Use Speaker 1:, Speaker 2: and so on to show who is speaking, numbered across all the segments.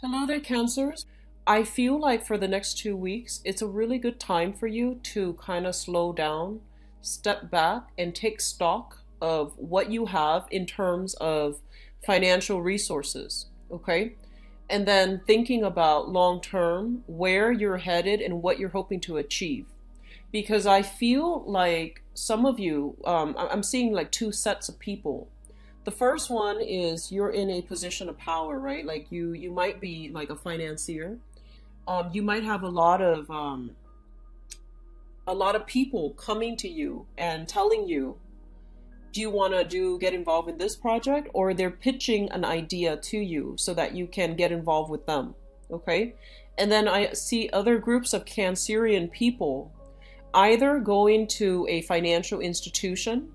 Speaker 1: Hello there, Cancers. I feel like for the next 2 weeks, it's a really good time for you to kind of slow down, step back, and take stock of what you have in terms of financial resources. Okay? And then thinking about long term, where you're headed and what you're hoping to achieve. Because I feel like some of you, I'm seeing like two sets of people. The first one is you're in a position of power, right? Like you might be like a financier. You might have a lot of people coming to you and telling you, do you want to get involved in this project? Or they're pitching an idea to you so that you can get involved with them. Okay. And then I see other groups of Cancerian people either going to a financial institution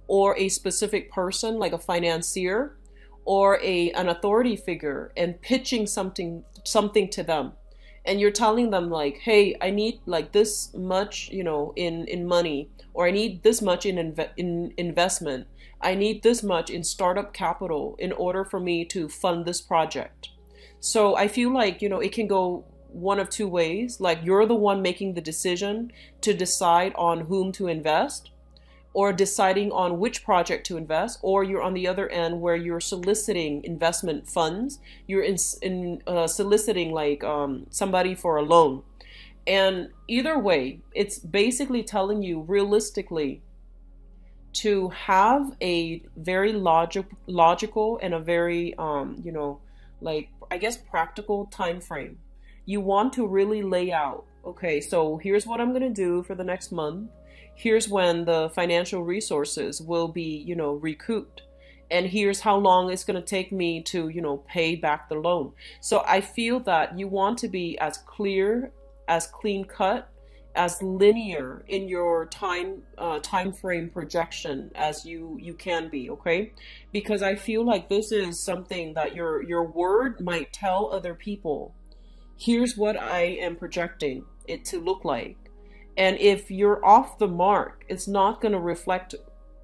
Speaker 1: or a specific person like a financier or an authority figure and pitching something to them, and you're telling them like, hey, I need like this much, in money, or I need this much in investment, I need this much in startup capital in order for me to fund this project. So I feel like, it can go one of two ways. Like, you're the one making the decision to decide on whom to invest, or deciding on which project to invest, or you're on the other end where you're soliciting investment funds. You're soliciting like somebody for a loan. And either way, it's basically telling you realistically to have a very logical and a very, like, I guess, practical time frame. You want to really lay out, okay, so here's what I'm going to do for the next month. Here's when the financial resources will be, recouped. And here's how long it's going to take me to, pay back the loan. So I feel that you want to be as clear, as clean cut, as linear in your time frame projection as you can be, okay? Because I feel like this is something that your word might tell other people. Here's what I am projecting it to look like. And if you're off the mark, it's not going to reflect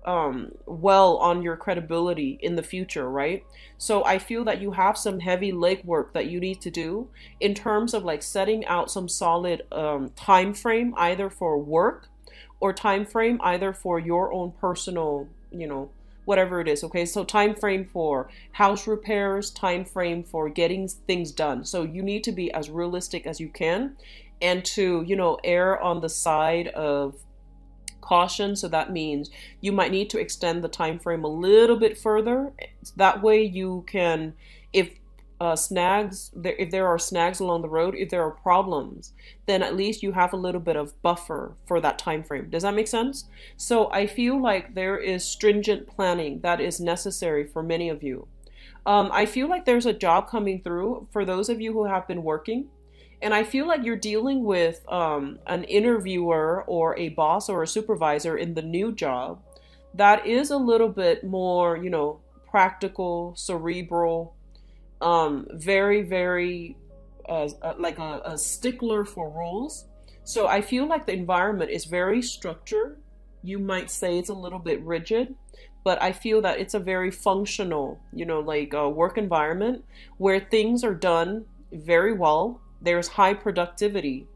Speaker 1: well on your credibility in the future, right? So I feel that you have some heavy legwork that you need to do in terms of like setting out some solid time frame, either for work or time frame either for your own personal, whatever it is. Okay, so time frame for house repairs, time frame for getting things done. So you need to be as realistic as you can, and to, err on the side of caution. So that means you might need to extend the time frame a little bit further. That way you can, if there are snags along the road, if there are problems, then at least you have a little bit of buffer for that time frame. Does that make sense? So I feel like there is stringent planning that is necessary for many of you. I feel like there's a job coming through for those of you who have been working. And I feel like you're dealing with an interviewer or a boss or a supervisor in the new job that is a little bit more, practical, cerebral, very, very like a stickler for rules. So I feel like the environment is very structured. You might say it's a little bit rigid, but I feel that it's a very functional, like a work environment where things are done very well. There's high productivity.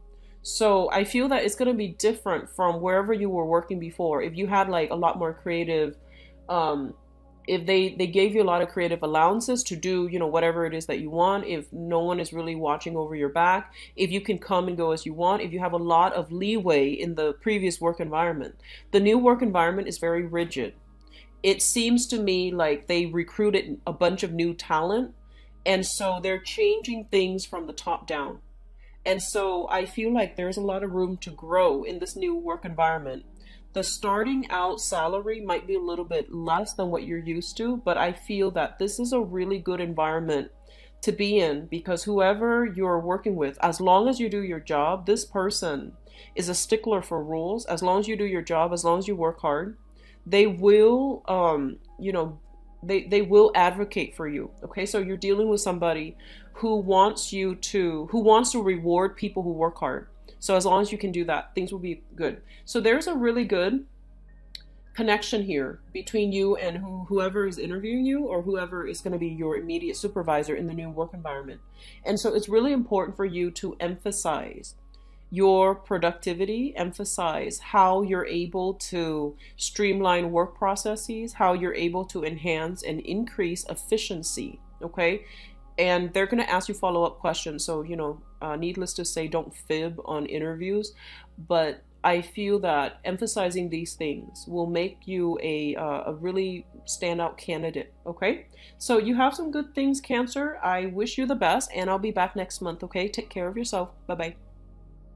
Speaker 1: So I feel that it's going to be different from wherever you were working before. If you had like a lot more creative, if they gave you a lot of creative allowances to do, whatever it is that you want, if no one is really watching over your back, if you can come and go as you want, if you have a lot of leeway in the previous work environment. The new work environment is very rigid. It seems to me like they recruited a bunch of new talent, and so they're changing things from the top down. And so I feel like there's a lot of room to grow in this new work environment. The starting out salary might be a little bit less than what you're used to, but I feel that this is a really good environment to be in, because whoever you're working with, as long as you do your job, this person is a stickler for rules. As long as you do your job, as long as you work hard, they will, they will advocate for you. Okay, so you're dealing with somebody who wants to reward people who work hard. So as long as you can do that, things will be good. So there's a really good connection here between you and whoever is interviewing you, or whoever is going to be your immediate supervisor in the new work environment. And so it's really important for you to emphasize your productivity, emphasize how you're able to streamline work processes, how you're able to enhance and increase efficiency, okay? And they're going to ask you follow-up questions. So, needless to say, don't fib on interviews, but I feel that emphasizing these things will make you a really standout candidate, okay? So you have some good things, Cancer. I wish you the best, and I'll be back next month, okay? Take care of yourself. Bye-bye.